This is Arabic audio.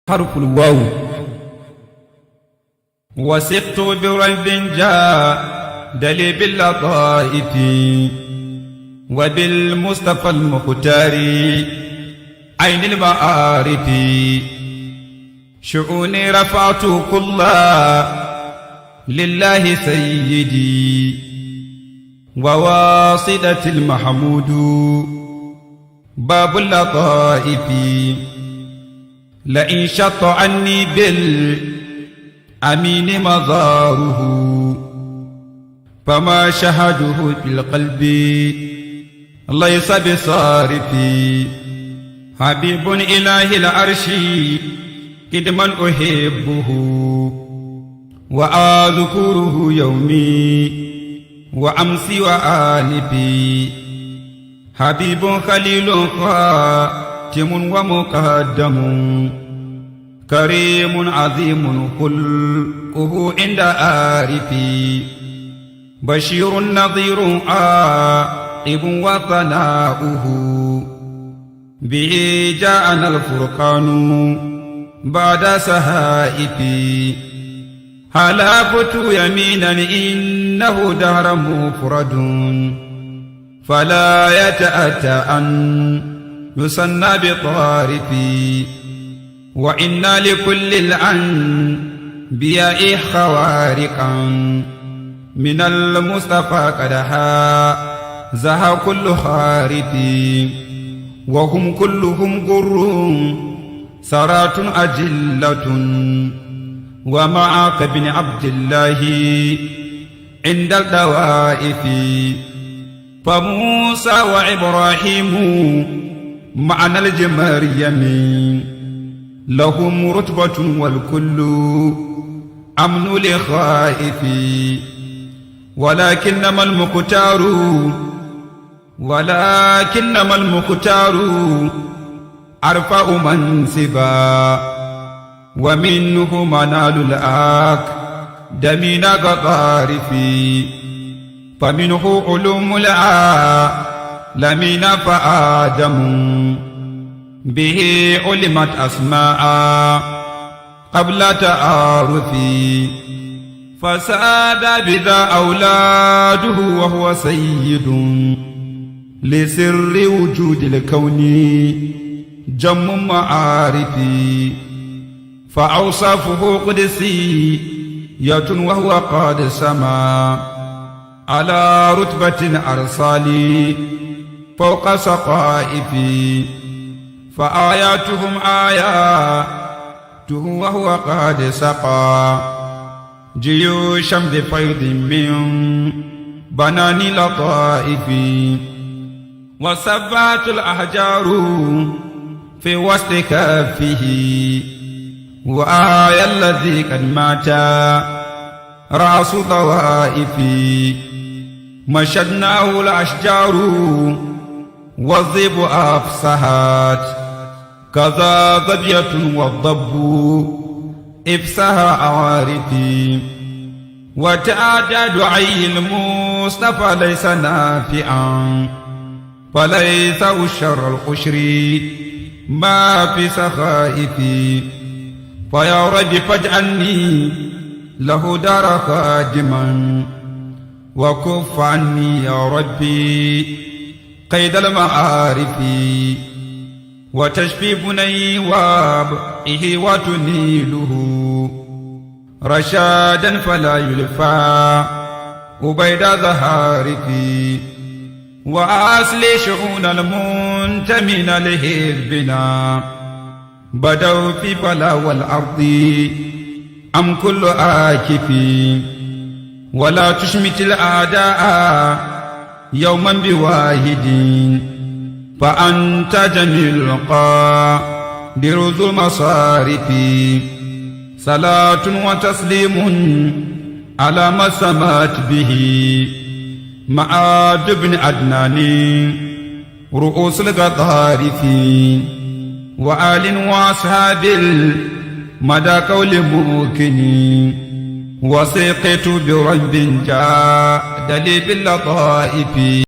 حرف الواو. وثقت برب جاء دلي باللطائف وبالمصطفى المختار عين المعارف. شؤوني رفعت كلها لله سيدي وواسطة المحمود باب اللطائف. لئن شط عني بالأمين مظاره فما شهده في القلب ليس بصارف. حبيب إله العرش قدما أحبه وأذكره يومي وأمسي وآنفي. حبيب خليل خاتم ومقدم كريم عظيم خلقه عند عارفي. بشير نظير عاقب وثناؤه به جاءنا الفرقان بعد سهائفي. حلفت يمينا إنه دهر مفرد فلا يتأتى أن يسنى بطارفي. وإنا لكل الأنبياء خوارقا من المصطفى قد هازها كل خارفي. وهم كلهم غر سرات أجلة ومعك بن عبد الله عند الدوائف. فموسى وإبراهيم معنا الجمريم لهم رتبة والكل أمن لخائفي. ولكنما المختار أرفع منصبا ومنه منال الأقدمين كطارفي. فمنه علوم العالمين فآدم به علمت أسماء قبل تعارفي. فساد بذا أولاده وهو سيد لسر وجود الكون جم معارفي. فأوصافه قدسية وهو قد سما على رتبة أرسالي فوق سقائفي. فآياتهم آياته وهو قد سقى جيوشا بفيض من بنان لطائفي. وسبات الأحجار في وسط كافه وآية الذي قد مات رأس طوائفي. مشدناه الأشجار والذئب أفسحت كذا ظبية والضب إفسها عوارفي. وتعداد عي المصطفى ليس نافعا فليس الشر القشر ما في سخائفي. فيا رب فاجعلني له دار خادما وكف عني يا ربي قيد المعارف. وتشفي بني وابئه وتنيله رشادا فلا يلفى وبيد ظهارفي. وأصلي شؤون المنتمين لحزبنا بدوا في بلا والأرض أم كل آكفي. ولا تشمت الأعداء يوما بواحد فأنت جميل القادر ذو المصارف. صلاة وتسليم على ما سمات به معاد بن عدنان رؤوس القطارف. وآل وأصحاب المدى قول موكنين. وثقت برب جاد لي باللطائف.